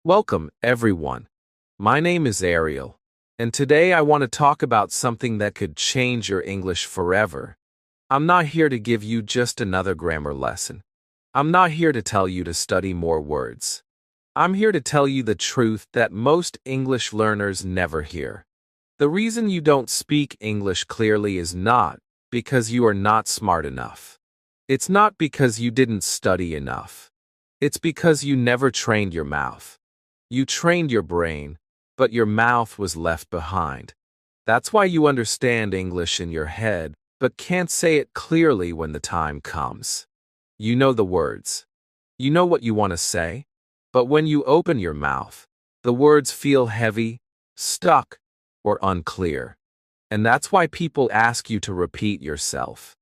Welcome, everyone. My name is Ariel, and today I want to talk about something that could change your English forever. I'm not here to give you just another grammar lesson. I'm not here to tell you to study more words. I'm here to tell you the truth that most English learners never hear. The reason you don't speak English clearly is not because you are not smart enough. It's not because you didn't study enough. It's because you never trained your mouth. You trained your brain, but your mouth was left behind. That's why you understand English in your head, but can't say it clearly when the time comes. You know the words. You know what you want to say, but when you open your mouth, the words feel heavy, stuck, or unclear. And that's why people ask you to repeat yourself.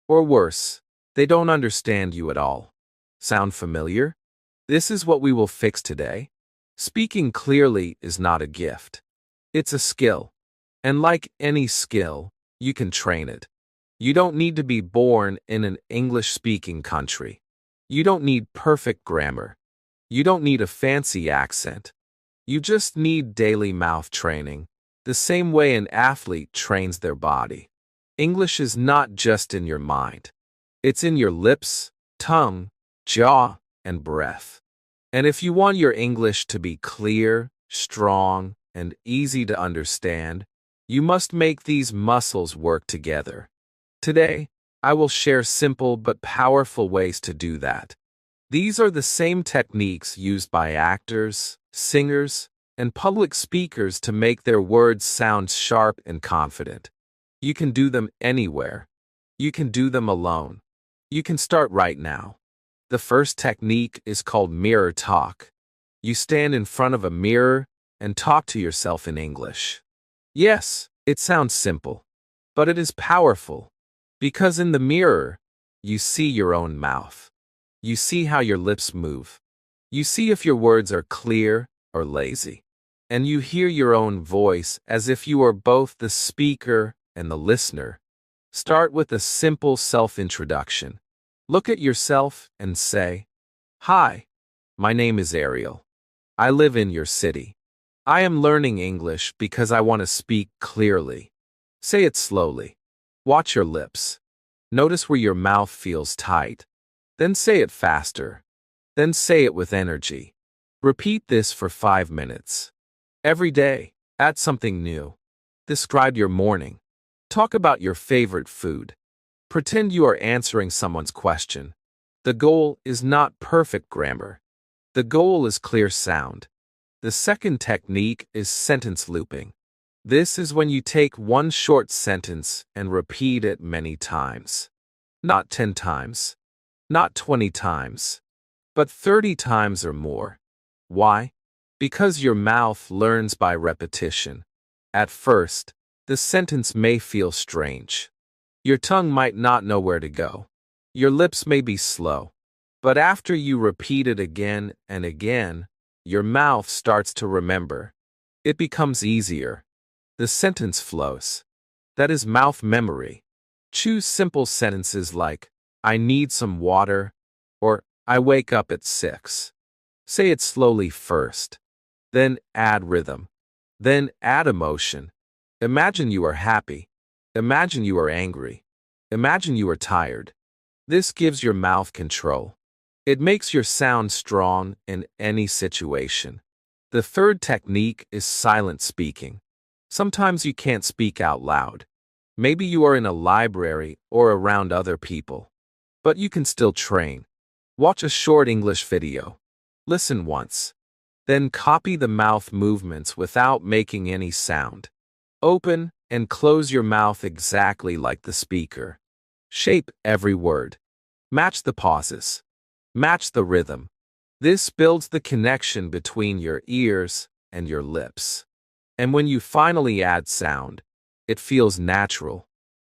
Or worse, they don't understand you at all. Sound familiar? This is what we will fix today. Speaking clearly is not a gift. It's a skill. And like any skill, you can train it. You don't need to be born in an English-speaking country. You don't need perfect grammar. You don't need a fancy accent. You just need daily mouth training, the same way an athlete trains their body. English is not just in your mind. It's in your lips, tongue, jaw, and breath. And if you want your English to be clear, strong, and easy to understand, you must make these muscles work together. Today, I will share simple but powerful ways to do that. These are the same techniques used by actors, singers, and public speakers to make their words sound sharp and confident. You can do them anywhere. You can do them alone. You can start right now. The first technique is called mirror talk. You stand in front of a mirror and talk to yourself in English. Yes, it sounds simple, but it is powerful. Because in the mirror, you see your own mouth. You see how your lips move. You see if your words are clear or lazy. And you hear your own voice as if you are both the speaker and the listener. Start with a simple self-introduction. Look at yourself and say, "Hi, my name is Ariel. I live in your city. I am learning English because I want to speak clearly." Say it slowly. Watch your lips. Notice where your mouth feels tight. Then say it faster. Then say it with energy. Repeat this for 5 minutes. Every day, add something new. Describe your morning. Talk about your favorite food. Pretend you are answering someone's question. The goal is not perfect grammar. The goal is clear sound. The second technique is sentence looping. This is when you take one short sentence and repeat it many times. Not 10 times, not 20 times, but 30 times or more. Why? Because your mouth learns by repetition. At first, the sentence may feel strange. Your tongue might not know where to go. Your lips may be slow. But after you repeat it again and again, your mouth starts to remember. It becomes easier. The sentence flows. That is mouth memory. Choose simple sentences like, "I need some water," or "I wake up at 6." Say it slowly first. Then add rhythm. Then add emotion. Imagine you are happy. Imagine you are angry. Imagine you are tired. This gives your mouth control. It makes your sound strong in any situation. The third technique is silent speaking. Sometimes you can't speak out loud. Maybe you are in a library or around other people. But you can still train. Watch a short English video. Listen once. Then copy the mouth movements without making any sound. Open and close your mouth exactly like the speaker. Shape every word. Match the pauses. Match the rhythm. This builds the connection between your ears and your lips. And when you finally add sound, it feels natural.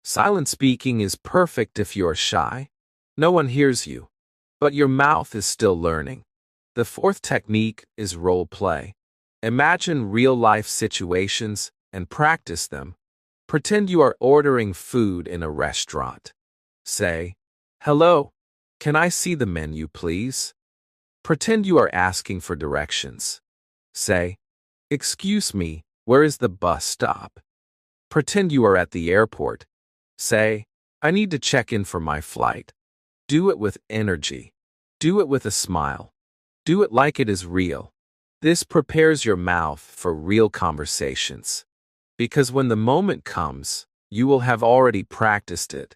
Silent speaking is perfect if you're shy. No one hears you, but your mouth is still learning. The fourth technique is role play. Imagine real-life situations and practice them. Pretend you are ordering food in a restaurant. Say, "Hello, can I see the menu, please?" Pretend you are asking for directions. Say, "Excuse me, where is the bus stop?" Pretend you are at the airport. Say, "I need to check in for my flight." Do it with energy. Do it with a smile. Do it like it is real. This prepares your mouth for real conversations. Because when the moment comes, you will have already practiced it.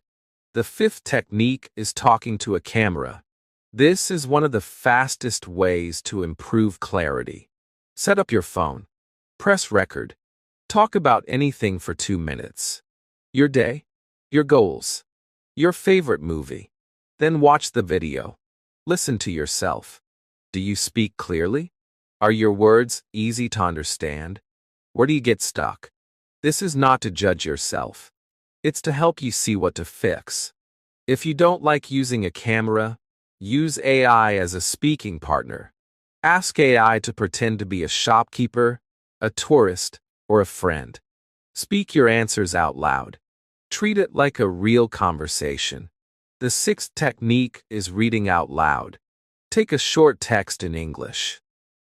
The fifth technique is talking to a camera. This is one of the fastest ways to improve clarity. Set up your phone. Press record. Talk about anything for 2 minutes. Your day, your goals, your favorite movie. Then watch the video. Listen to yourself. Do you speak clearly? Are your words easy to understand? Where do you get stuck? This is not to judge yourself. It's to help you see what to fix. If you don't like using a camera, use AI as a speaking partner. Ask AI to pretend to be a shopkeeper, a tourist, or a friend. Speak your answers out loud. Treat it like a real conversation. The sixth technique is reading out loud. Take a short text in English.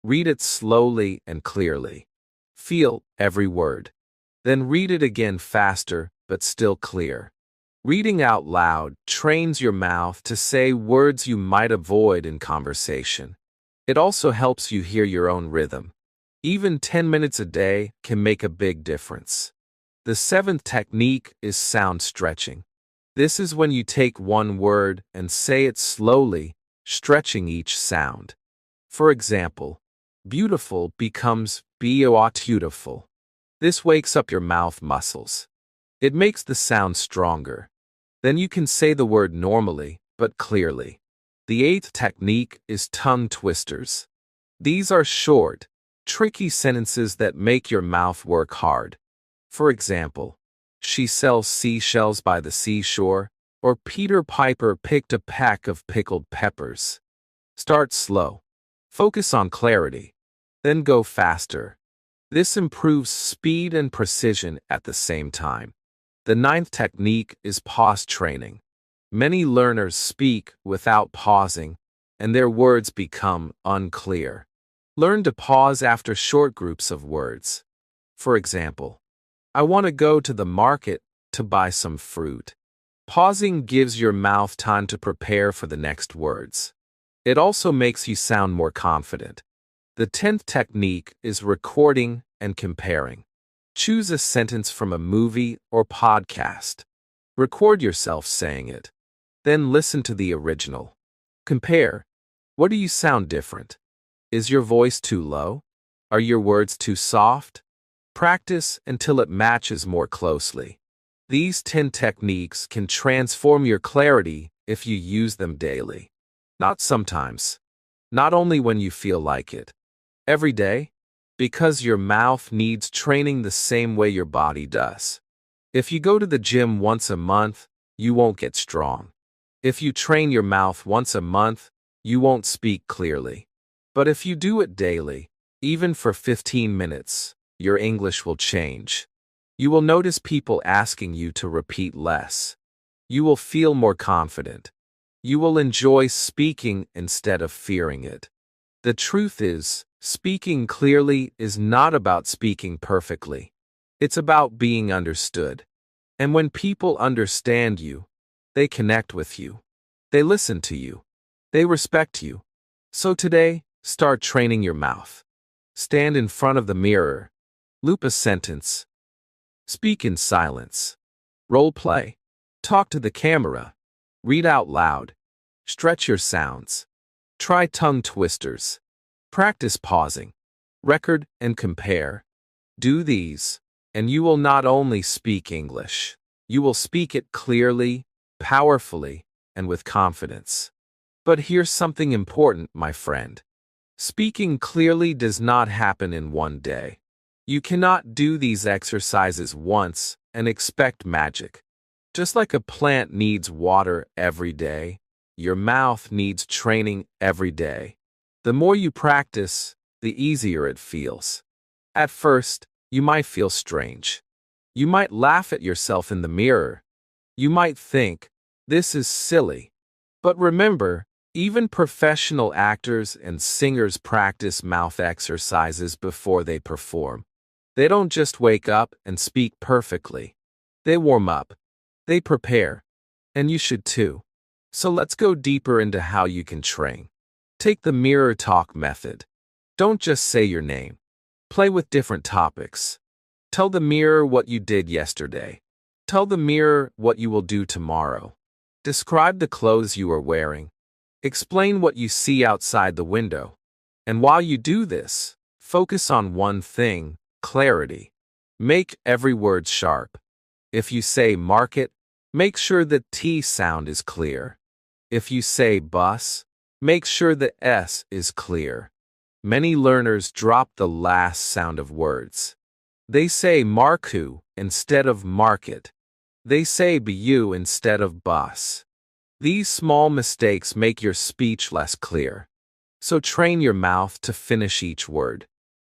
Read it slowly and clearly. Feel every word. Then read it again faster, but still clear. Reading out loud trains your mouth to say words you might avoid in conversation. It also helps you hear your own rhythm. Even 10 minutes a day can make a big difference. The seventh technique is sound stretching. This is when you take one word and say it slowly, stretching each sound. For example, beautiful becomes beautiful. This wakes up your mouth muscles. It makes the sound stronger. Then you can say the word normally, but clearly. The eighth technique is tongue twisters. These are short, tricky sentences that make your mouth work hard. For example, she sells seashells by the seashore, or Peter Piper picked a pack of pickled peppers. Start slow. Focus on clarity. Then go faster. This improves speed and precision at the same time. The ninth technique is pause training. Many learners speak without pausing, and their words become unclear. Learn to pause after short groups of words. For example, I want to go to the market to buy some fruit. Pausing gives your mouth time to prepare for the next words. It also makes you sound more confident. The 10th technique is recording and comparing. Choose a sentence from a movie or podcast. Record yourself saying it. Then listen to the original. Compare. What do you sound different? Is your voice too low? Are your words too soft? Practice until it matches more closely. These 10 techniques can transform your clarity if you use them daily. Not sometimes. Not only when you feel like it. Every day. Because your mouth needs training the same way your body does. If you go to the gym once a month, you won't get strong. If you train your mouth once a month, you won't speak clearly. But if you do it daily, even for 15 minutes, your English will change. You will notice people asking you to repeat less. You will feel more confident. You will enjoy speaking instead of fearing it. The truth is, speaking clearly is not about speaking perfectly. It's about being understood. And when people understand you, they connect with you. They listen to you. They respect you. So today, start training your mouth. Stand in front of the mirror. Loop a sentence. Speak in silence. Role play. Talk to the camera. Read out loud. Stretch your sounds. Try tongue twisters. Practice pausing. Record and compare. Do these, and you will not only speak English, you will speak it clearly, powerfully, and with confidence. But here's something important, my friend. Speaking clearly does not happen in one day. You cannot do these exercises once and expect magic. Just like a plant needs water every day, your mouth needs training every day. The more you practice, the easier it feels. At first, you might feel strange. You might laugh at yourself in the mirror. You might think, this is silly. But remember, Even professional actors and singers practice mouth exercises before they perform. They don't just wake up and speak perfectly. They warm up. They prepare. And you should too. So let's go deeper into how you can train. Take the mirror talk method. Don't just say your name. Play with different topics. Tell the mirror what you did yesterday. Tell the mirror what you will do tomorrow. Describe the clothes you are wearing. Explain what you see outside the window. And while you do this, focus on one thing: clarity. Make every word sharp. If you say market, make sure the T sound is clear. If you say bus, make sure the S is clear. Many learners drop the last sound of words. They say marku instead of market. They say bu instead of bus. These small mistakes make your speech less clear. So train your mouth to finish each word.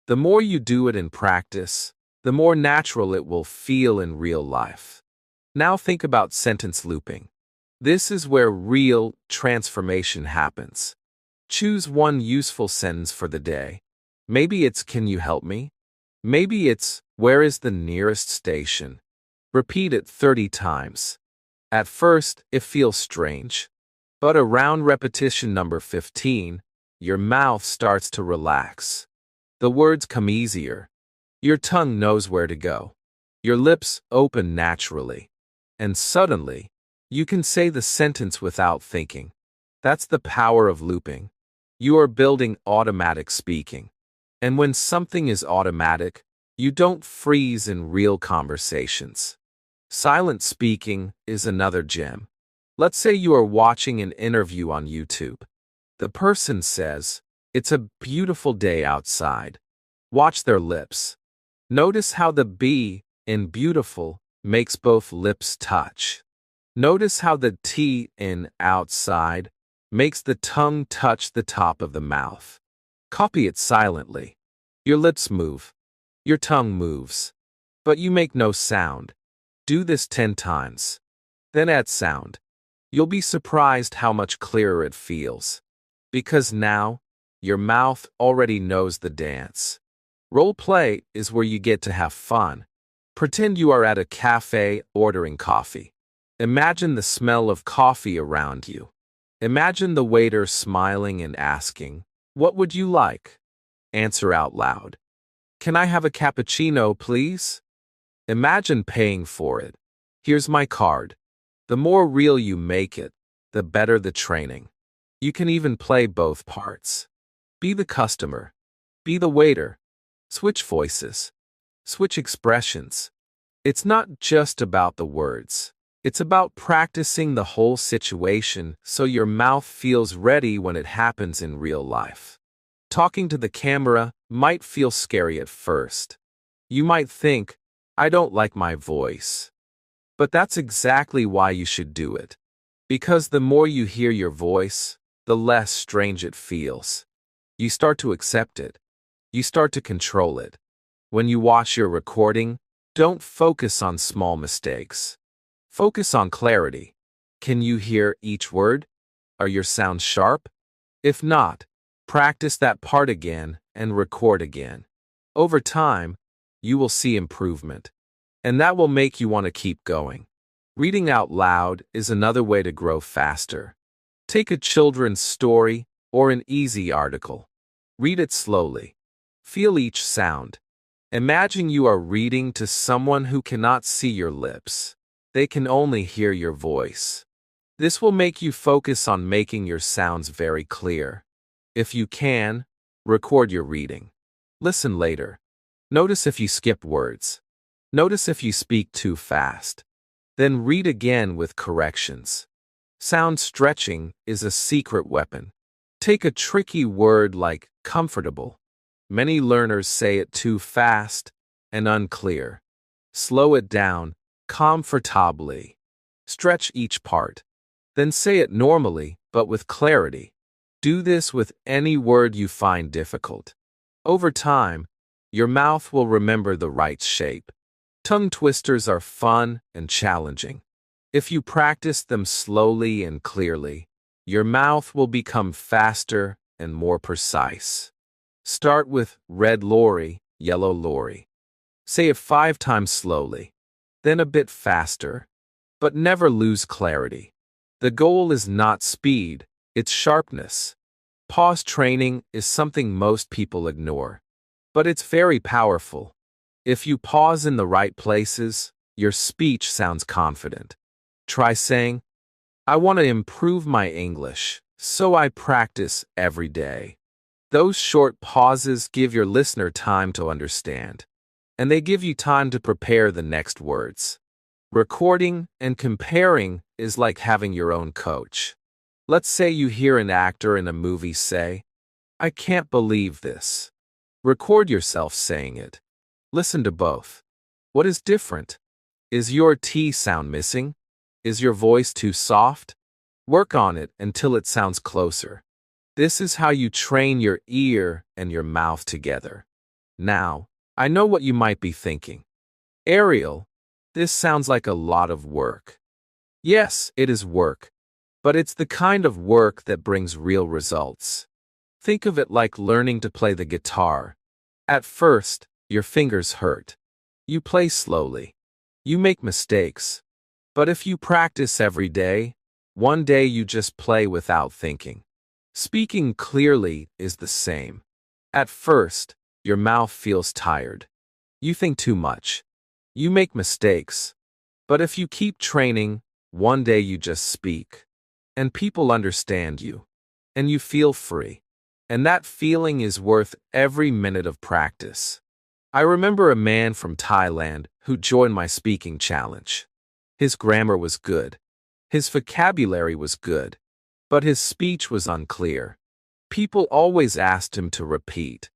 The more you do it in practice, the more natural it will feel in real life. Now think about sentence looping. This is where real transformation happens. Choose one useful sentence for the day. Maybe it's "Can you help me?" Maybe it's "Where is the nearest station?" Repeat it 30 times. At first, it feels strange. But around repetition number 15, your mouth starts to relax. The words come easier. Your tongue knows where to go. Your lips open naturally. And suddenly, you can say the sentence without thinking. That's the power of looping. You are building automatic speaking. And when something is automatic, you don't freeze in real conversations. Silent speaking is another gem. Let's say you are watching an interview on YouTube. The person says, "It's a beautiful day outside." Watch their lips. Notice how the B in beautiful makes both lips touch. Notice how the T in outside makes the tongue touch the top of the mouth. Copy it silently. Your lips move. Your tongue moves. But you make no sound. Do this 10 times. Then add sound. You'll be surprised how much clearer it feels. Because now, your mouth already knows the dance. Role play is where you get to have fun. Pretend you are at a cafe ordering coffee. Imagine the smell of coffee around you. Imagine the waiter smiling and asking, "What would you like?" Answer out loud. "Can I have a cappuccino, please?" Imagine paying for it. "Here's my card." The more real you make it, the better the training. You can even play both parts. Be the customer. Be the waiter. Switch voices. Switch expressions. It's not just about the words. It's about practicing the whole situation so your mouth feels ready when it happens in real life. Talking to the camera might feel scary at first. You might think, "I don't like my voice." But that's exactly why you should do it. Because the more you hear your voice, the less strange it feels. You start to accept it. You start to control it. When you watch your recording, don't focus on small mistakes. Focus on clarity. Can you hear each word? Are your sounds sharp? If not, practice that part again and record again. Over time, you will see improvement. And that will make you want to keep going. Reading out loud is another way to grow faster. Take a children's story or an easy article. Read it slowly. Feel each sound. Imagine you are reading to someone who cannot see your lips. They can only hear your voice. This will make you focus on making your sounds very clear. If you can, record your reading. Listen later. Notice if you skip words. Notice if you speak too fast. Then read again with corrections. Sound stretching is a secret weapon. Take a tricky word like comfortable. Many learners say it too fast and unclear. Slow it down, comfortably. Stretch each part. Then say it normally, but with clarity. Do this with any word you find difficult. Over time, your mouth will remember the right shape. Tongue twisters are fun and challenging. If you practice them slowly and clearly, Your mouth will become faster and more precise. Start with red lorry, yellow lorry. Say it 5 times slowly, then a bit faster, but never lose clarity. The goal is not speed, it's sharpness. Pause training is something most people ignore, but it's very powerful. If you pause in the right places, your speech sounds confident. Try saying, I want to improve my English, so I practice every day. Those short pauses give your listener time to understand, and they give you time to prepare the next words. Recording and comparing is like having your own coach. Let's say you hear an actor in a movie say, I can't believe this. Record yourself saying it. Listen to both. What is different? Is your T sound missing? Is your voice too soft? Work on it until it sounds closer. This is how you train your ear and your mouth together. Now, I know what you might be thinking. Ariel, this sounds like a lot of work. Yes, it is work, but it's the kind of work that brings real results. Think of it like learning to play the guitar. At first, your fingers hurt. You play slowly. You make mistakes. But if you practice every day, one day you just play without thinking. Speaking clearly is the same. At first, your mouth feels tired. You think too much. You make mistakes. But if you keep training, one day you just speak. And people understand you. And you feel free. And that feeling is worth every minute of practice. I remember a man from Thailand who joined my speaking challenge. His grammar was good. His vocabulary was good. But his speech was unclear. People always asked him to repeat.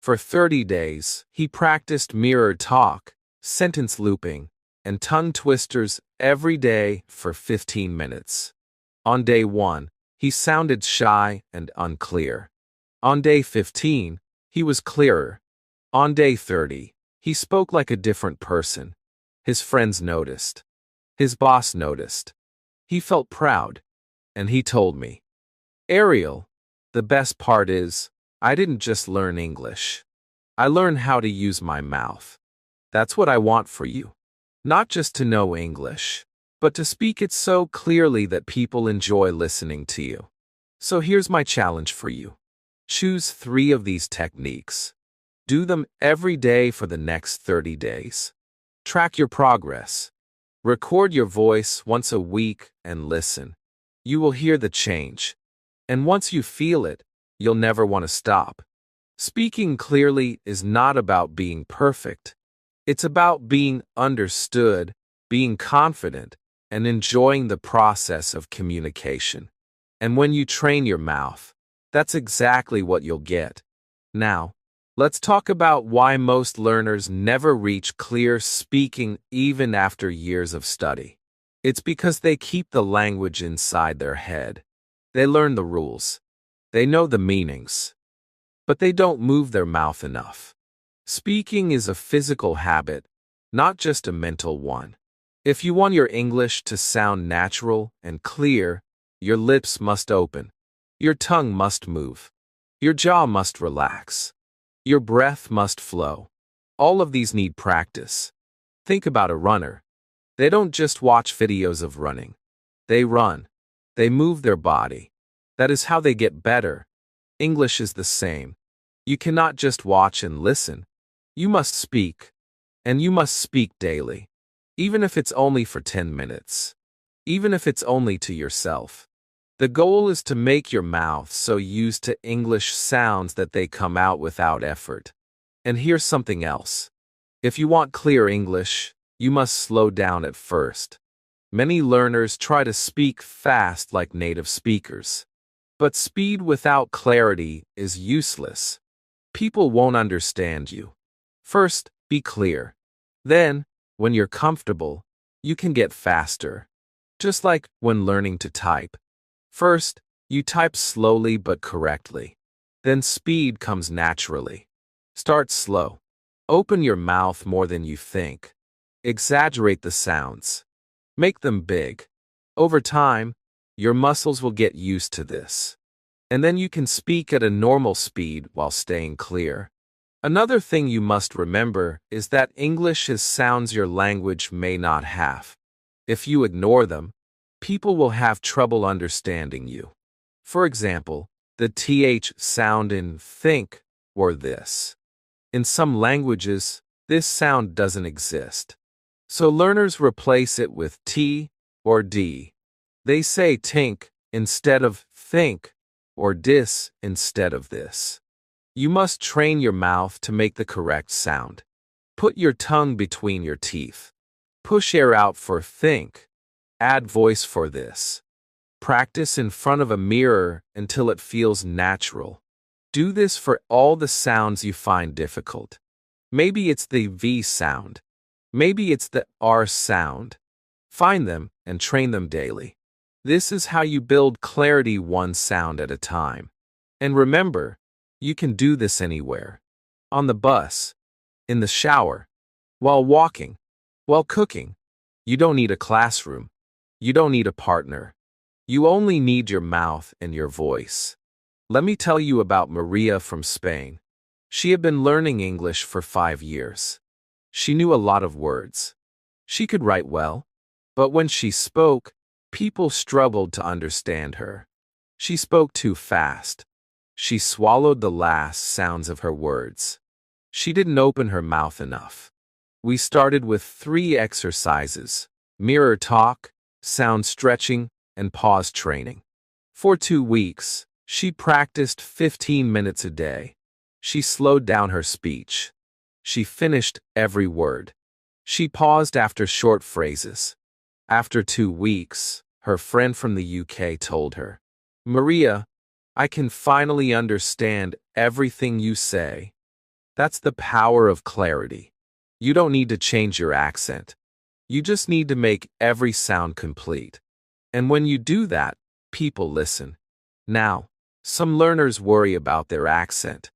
For 30 days, he practiced mirror talk, sentence looping, and tongue twisters every day for 15 minutes. On day 1, he sounded shy and unclear. On day 15, he was clearer. On day 30, he spoke like a different person. His friends noticed. His boss noticed. He felt proud. And he told me, Ariel, the best part is, I didn't just learn English. I learned how to use my mouth. That's what I want for you. Not just to know English, but to speak it so clearly that people enjoy listening to you. So here's my challenge for you. Choose 3 of these techniques. Do them every day for the next 30 days. Track your progress. Record your voice once a week and listen. You will hear the change. And once you feel it, you'll never want to stop. Speaking clearly is not about being perfect. It's about being understood, being confident, and enjoying the process of communication. And when you train your mouth, that's exactly what you'll get. Now, let's talk about why most learners never reach clear speaking even after years of study. It's because they keep the language inside their head. They learn the rules. They know the meanings. But they don't move their mouth enough. Speaking is a physical habit, not just a mental one. If you want your English to sound natural and clear, your lips must open. Your tongue must move. Your jaw must relax. Your breath must flow. All of these need practice. Think about a runner. They don't just watch videos of running. They run. They move their body. That is how they get better. English is the same. You cannot just watch and listen. You must speak. And you must speak daily. Even if it's only for 10 minutes. Even if it's only to yourself. The goal is to make your mouth so used to English sounds that they come out without effort. And here's something else. If you want clear English, you must slow down at first. Many learners try to speak fast like native speakers. But speed without clarity is useless. People won't understand you. First, be clear. Then, when you're comfortable, you can get faster. Just like when learning to type. First, you type slowly but correctly. Then speed comes naturally. Start slow. Open your mouth more than you think. Exaggerate the sounds. Make them big. Over time, Your muscles will get used to this. And then you can speak at a normal speed while staying clear. Another thing you must remember is that English has sounds your language may not have. If you ignore them, people will have trouble understanding you. For example, the th sound in think or this. In some languages, this sound doesn't exist. So learners replace it with t or d. They say tink instead of think or dis instead of this. You must train your mouth to make the correct sound. Put your tongue between your teeth. Push air out for think. Add voice for this. Practice in front of a mirror until it feels natural. Do this for all the sounds you find difficult. Maybe it's the V sound. Maybe it's the R sound. Find them and train them daily. This is how you build clarity one sound at a time. And remember, you can do this anywhere. On the bus, in the shower, while walking, while cooking. You don't need a classroom. You don't need a partner. You only need your mouth and your voice. Let me tell you about Maria from Spain. She had been learning English for 5 years. She knew a lot of words. She could write well, but when she spoke, people struggled to understand her. She spoke too fast. She swallowed the last sounds of her words. She didn't open her mouth enough. We started with 3 exercises: mirror talk, sound stretching, and pause training. For 2 weeks, she practiced 15 minutes a day. She slowed down her speech. She finished every word. She paused after short phrases. After 2 weeks, her friend from the UK told her, "Maria, I can finally understand everything you say." That's the power of clarity. You don't need to change your accent. You just need to make every sound complete. And when you do that, people listen. Now, some learners worry about their accent.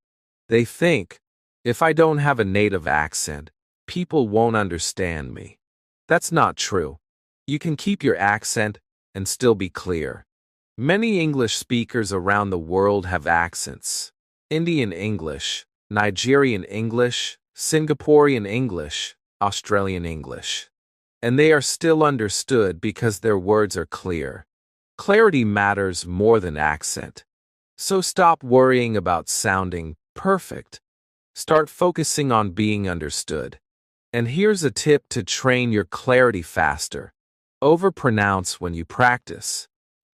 They think, if I don't have a native accent, people won't understand me. That's not true. You can keep your accent and still be clear. Many English speakers around the world have accents: Indian English, Nigerian English, Singaporean English, Australian English. And they are still understood because their words are clear. Clarity matters more than accent. So stop worrying about sounding perfect. Start focusing on being understood. And here's a tip to train your clarity faster. Overpronounce when you practice.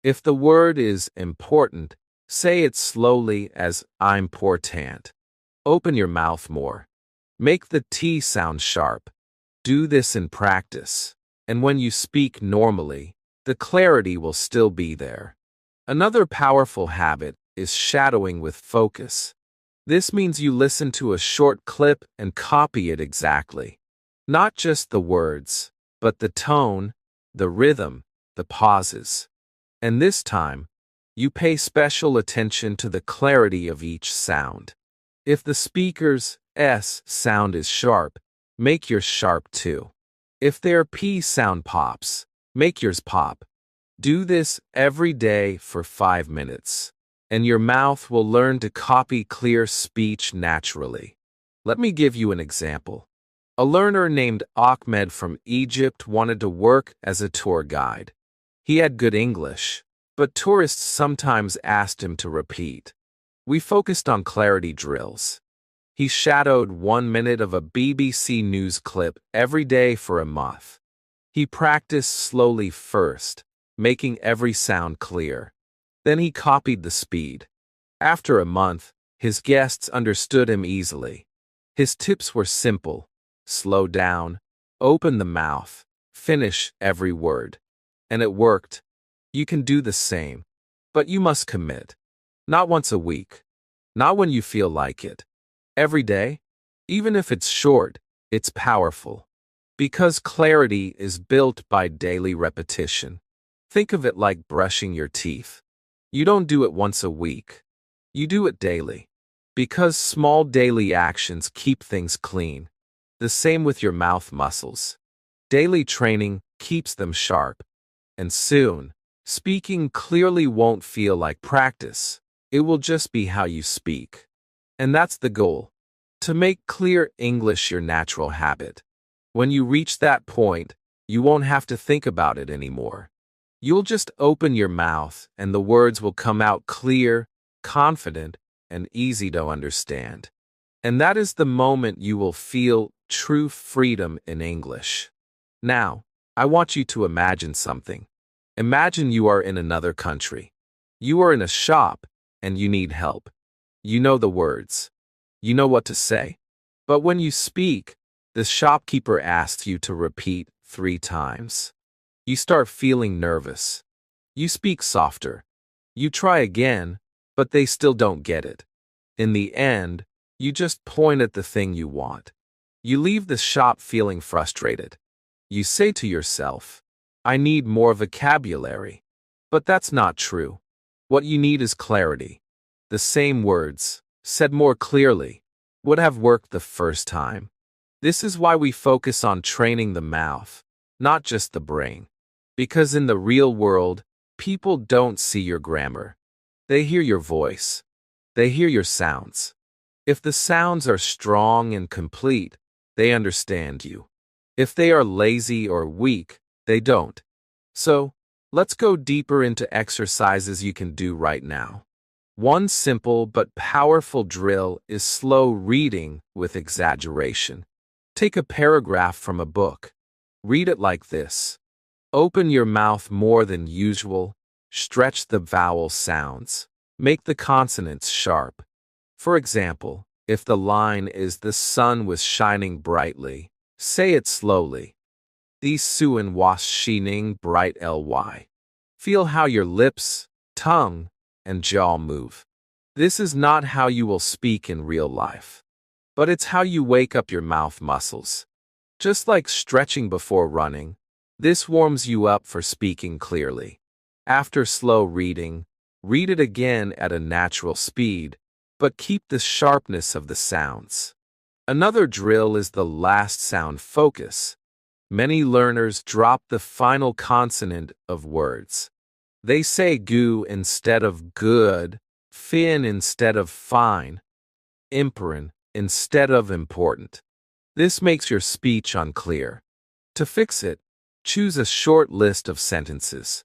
If the word is important, say it slowly as important. Open your mouth more. Make the T sound sharp. Do this in practice. And when you speak normally, the clarity will still be there. Another powerful habit is shadowing with focus. This means you listen to a short clip and copy it exactly. Not just the words, but the tone, the rhythm, the pauses. And this time, you pay special attention to the clarity of each sound. If the speaker's S sound is sharp, make yours sharp too. If their P sound pops, make yours pop. Do this every day for 5 minutes, and your mouth will learn to copy clear speech naturally. Let me give you an example. A learner named Ahmed from Egypt wanted to work as a tour guide. He had good English, but tourists sometimes asked him to repeat. We focused on clarity drills. He shadowed 1 minute of a BBC News clip every day for a month. He practiced slowly first, making every sound clear. Then he copied the speed. After a month, his guests understood him easily. His tips were simple: slow down, open the mouth, finish every word. And it worked. You can do the same, but you must commit. Not once a week. Not when you feel like it. Every day, even if it's short, it's powerful. Because clarity is built by daily repetition. Think of it like brushing your teeth. You don't do it once a week. You do it daily. Because small daily actions keep things clean. The same with your mouth muscles. Daily training keeps them sharp. And soon, Speaking clearly won't feel like practice. It will just be how you speak. And that's the goal. To make clear English your natural habit. When you reach that point, you won't have to think about it anymore. You'll just open your mouth and the words will come out clear, confident, and easy to understand. And that is the moment you will feel true freedom in English. Now, I want you to imagine something. Imagine you are in another country. You are in a shop and you need help. You know the words. You know what to say. But when you speak, the shopkeeper asks you to repeat 3 times. You start feeling nervous. You speak softer. You try again, but they still don't get it. In the end, you just point at the thing you want. You leave the shop feeling frustrated. You say to yourself, I need more vocabulary. But that's not true. What you need is clarity. The same words, said more clearly, would have worked the first time. This is why we focus on training the mouth, not just the brain. Because in the real world, people don't see your grammar. They hear your voice. They hear your sounds. If the sounds are strong and complete, they understand you. If they are lazy or weak, they don't. So, let's go deeper into exercises you can do right now. One simple but powerful drill is slow reading with exaggeration. Take a paragraph from a book. Read it like this. Open your mouth more than usual. Stretch the vowel sounds. Make the consonants sharp. For example, if the line is the sun was shining brightly, say it slowly. The sun was shining bright ly. Feel how your lips, tongue, and jaw move. This is not how you will speak in real life, but it's how you wake up your mouth muscles. Just like stretching before running, this warms you up for speaking clearly. After slow reading, read it again at a natural speed, but keep the sharpness of the sounds. Another drill is the last sound focus. Many learners drop the final consonant of words. They say goo instead of good, fin instead of fine, imperin instead of important. This makes your speech unclear. To fix it, choose a short list of sentences.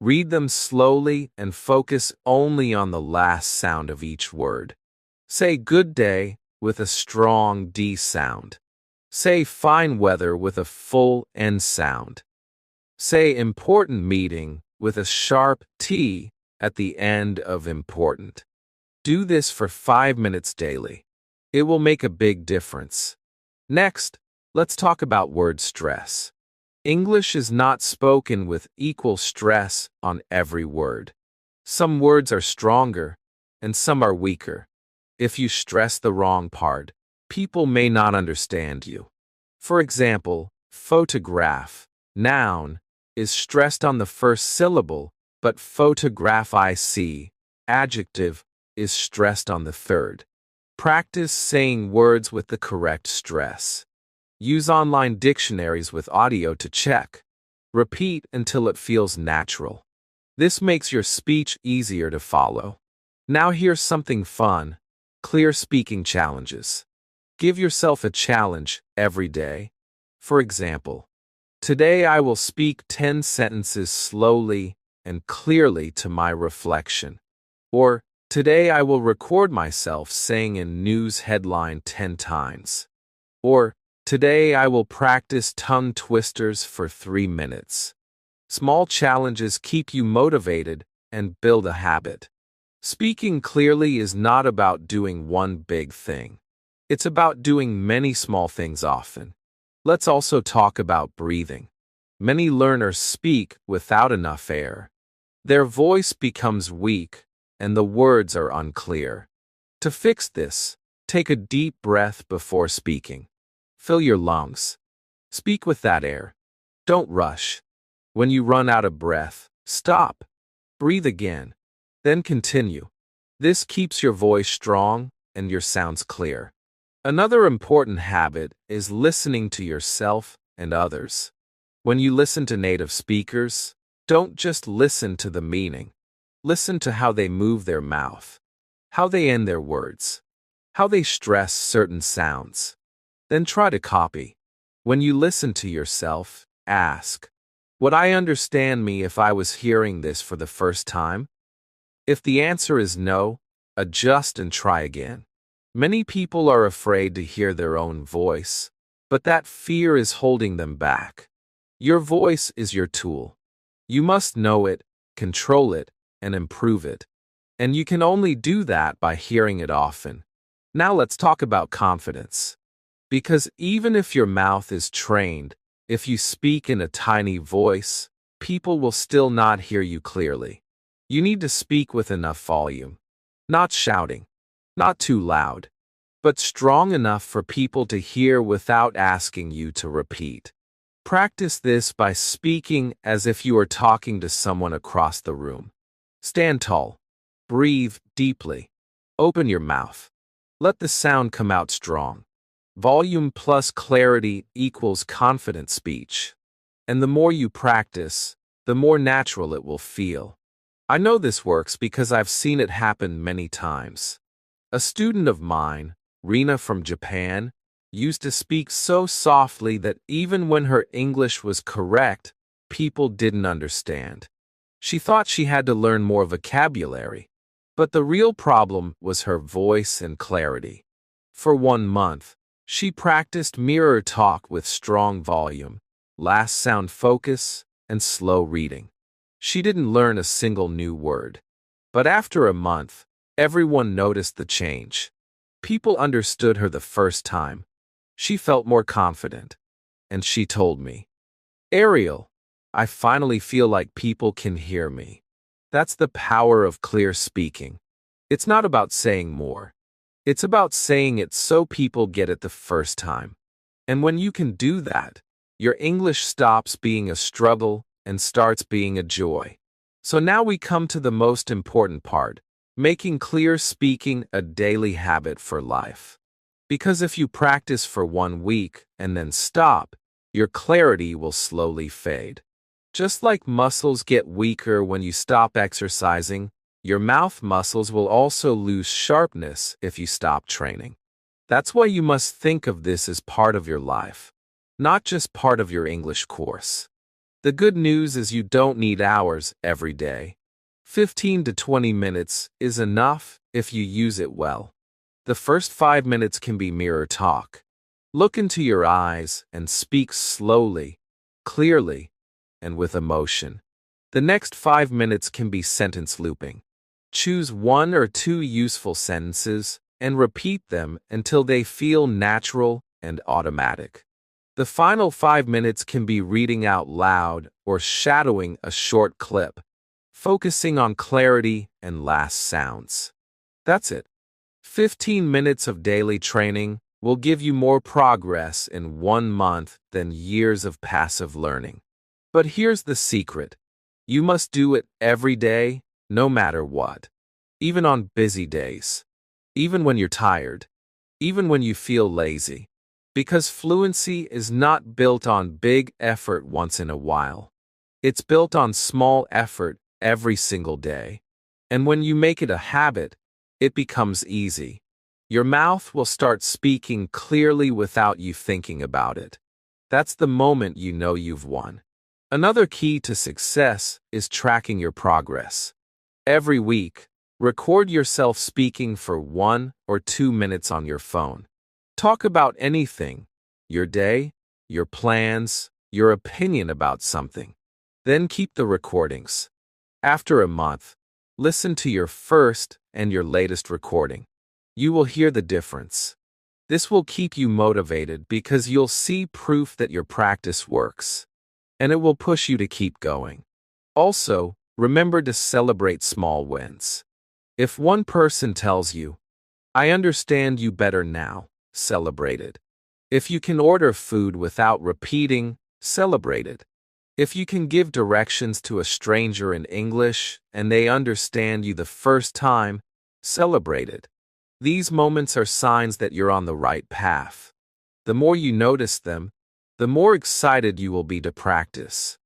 Read them slowly and focus only on the last sound of each word. Say good day with a strong D sound. Say fine weather with a full N sound. Say important meeting with a sharp T at the end of important. Do this for 5 minutes daily. It will make a big difference. Next, let's talk about word stress. English is not spoken with equal stress on every word. Some words are stronger and some are weaker. If you stress the wrong part, people may not understand you. For example, photograph, noun, is stressed on the first syllable, but photograph adjective, is stressed on the third. Practice saying words with the correct stress. Use online dictionaries with audio to check. Repeat until it feels natural. This makes your speech easier to follow. Now here's something fun. Clear speaking challenges. Give yourself a challenge every day. For example, today I will speak 10 sentences slowly and clearly to my reflection. Or, today I will record myself saying a news headline 10 times. Or, today I will practice tongue twisters for 3 minutes. Small challenges keep you motivated and build a habit. Speaking clearly is not about doing one big thing. It's about doing many small things often. Let's also talk about breathing. Many learners speak without enough air. Their voice becomes weak, and the words are unclear. To fix this, take a deep breath before speaking. Fill your lungs. Speak with that air. Don't rush. When you run out of breath, stop. Breathe again. Then continue. This keeps your voice strong and your sounds clear. Another important habit is listening to yourself and others. When you listen to native speakers, Don't just listen to the meaning. Listen to how they move their mouth, how they end their words, how they stress certain sounds. Then try to copy. When you listen to yourself, ask, would I understand me if I was hearing this for the first time? If the answer is no, adjust and try again. Many people are afraid to hear their own voice, but that fear is holding them back. Your voice is your tool. You must know it, control it, and improve it. And you can only do that by hearing it often. Now let's talk about confidence. Because even if your mouth is trained, if you speak in a tiny voice, people will still not hear you clearly. You need to speak with enough volume. Not shouting, not too loud, but strong enough for people to hear without asking you to repeat. Practice this by speaking as if you are talking to someone across the room. Stand tall. Breathe deeply. Open your mouth. Let the sound come out strong. Volume plus clarity equals confident speech. And the more you practice, the more natural it will feel. I know this works because I've seen it happen many times. A student of mine, Rina from Japan, used to speak so softly that even when her English was correct, people didn't understand. She thought she had to learn more vocabulary, but the real problem was her voice and clarity. For 1 month, she practiced mirror talk with strong volume, last sound focus, and slow reading. She didn't learn a single new word. But after a month, everyone noticed the change. People understood her the first time. She felt more confident. And she told me, Ariel, I finally feel like people can hear me. That's the power of clear speaking. It's not about saying more. It's about saying it so people get it the first time. And when you can do that, your English stops being a struggle and starts being a joy. So now we come to the most important part, making clear speaking a daily habit for life. Because if you practice for 1 week and then stop, your clarity will slowly fade. Just like muscles get weaker when you stop exercising, your mouth muscles will also lose sharpness if you stop training. That's why you must think of this as part of your life, not just part of your English course. The good news is you don't need hours every day. 15 to 20 minutes is enough if you use it well. The first 5 minutes can be mirror talk. Look into your eyes and speak slowly, clearly, and with emotion. The next 5 minutes can be sentence looping. Choose 1 or 2 useful sentences and repeat them until they feel natural and automatic. The final 5 minutes can be reading out loud or shadowing a short clip, focusing on clarity and last sounds. That's it. 15 minutes of daily training will give you more progress in 1 month than years of passive learning. But here's the secret. You must do it every day, no matter what. Even on busy days. Even when you're tired. Even when you feel lazy. Because fluency is not built on big effort once in a while. It's built on small effort every single day. And when you make it a habit, it becomes easy. Your mouth will start speaking clearly without you thinking about it. That's the moment you know you've won. Another key to success is tracking your progress. Every week, record yourself speaking for 1 or 2 minutes on your phone. Talk about anything, your day, your plans, your opinion about something. Then keep the recordings. After a month, listen to your first and your latest recording. You will hear the difference. This will keep you motivated because you'll see proof that your practice works. And it will push you to keep going. Also, remember to celebrate small wins. If one person tells you, I understand you better now, celebrate it. If you can order food without repeating, celebrate it. If you can give directions to a stranger in English and they understand you the first time, celebrate it. These moments are signs that you're on the right path. The more you notice them, the more excited you will be to practice.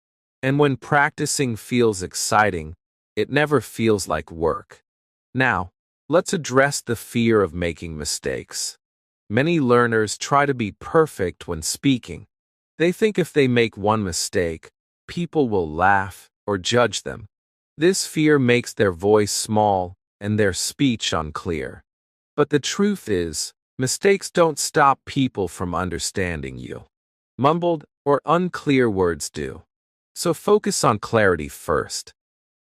And when practicing feels exciting, it never feels like work. Now, let's address the fear of making mistakes. Many learners try to be perfect when speaking. They think if they make one mistake, people will laugh or judge them. This fear makes their voice small and their speech unclear. But the truth is, mistakes don't stop people from understanding you. Mumbled or unclear words do. So focus on clarity first.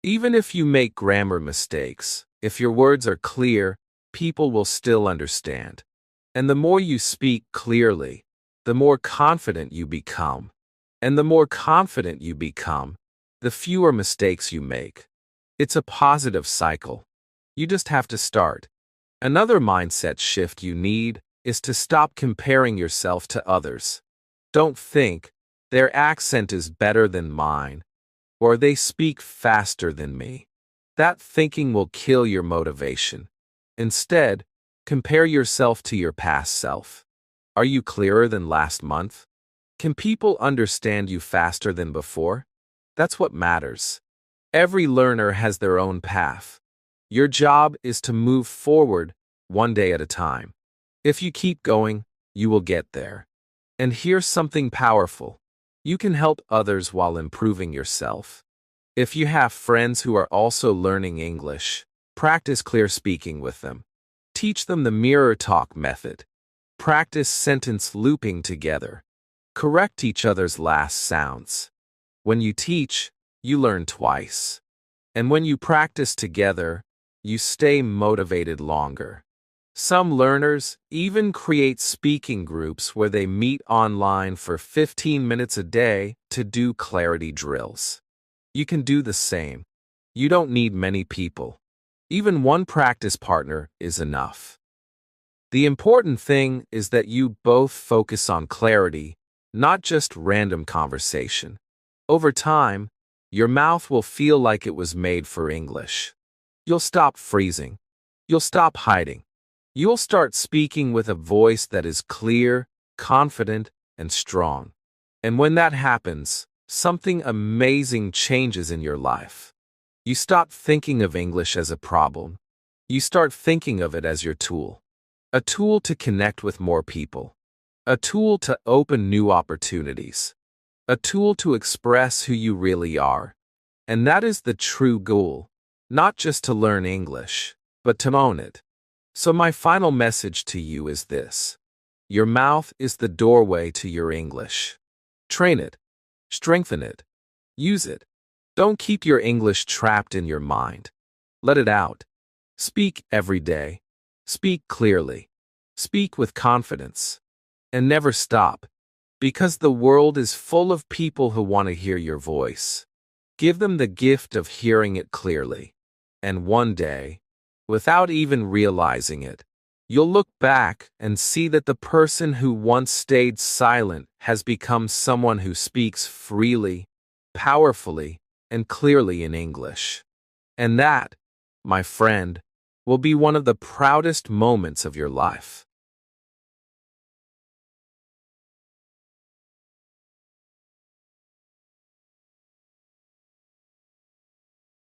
Even if you make grammar mistakes, if your words are clear, people will still understand. And the more you speak clearly, the more confident you become. And the more confident you become, the fewer mistakes you make. It's a positive cycle. You just have to start. Another mindset shift you need is to stop comparing yourself to others. Don't think, their accent is better than mine, or they speak faster than me. That thinking will kill your motivation. Instead, compare yourself to your past self. Are you clearer than last month? Can people understand you faster than before? That's what matters. Every learner has their own path. Your job is to move forward one day at a time. If you keep going, you will get there. And here's something powerful. You can help others while improving yourself. If you have friends who are also learning English, practice clear speaking with them. Teach them the mirror talk method. Practice sentence looping together. Correct each other's last sounds. When you teach, you learn twice. And when you practice together, you stay motivated longer. Some learners even create speaking groups where they meet online for 15 minutes a day to do clarity drills. You can do the same. You don't need many people. Even one practice partner is enough. The important thing is that you both focus on clarity, not just random conversation. Over time, your mouth will feel like it was made for English. You'll stop freezing. You'll stop hiding. You'll start speaking with a voice that is clear, confident, and strong. And when that happens, something amazing changes in your life. You stop thinking of English as a problem. You start thinking of it as your tool. A tool to connect with more people. A tool to open new opportunities. A tool to express who you really are. And that is the true goal. Not just to learn English, but to own it. So my final message to you is this. Your mouth is the doorway to your English. Train it. Strengthen it. Use it. Don't keep your English trapped in your mind. Let it out. Speak every day. Speak clearly. Speak with confidence. And never stop. Because the world is full of people who want to hear your voice. Give them the gift of hearing it clearly. And one day, without even realizing it, you'll look back and see that the person who once stayed silent has become someone who speaks freely, powerfully, and clearly in English. And that, my friend, will be one of the proudest moments of your life.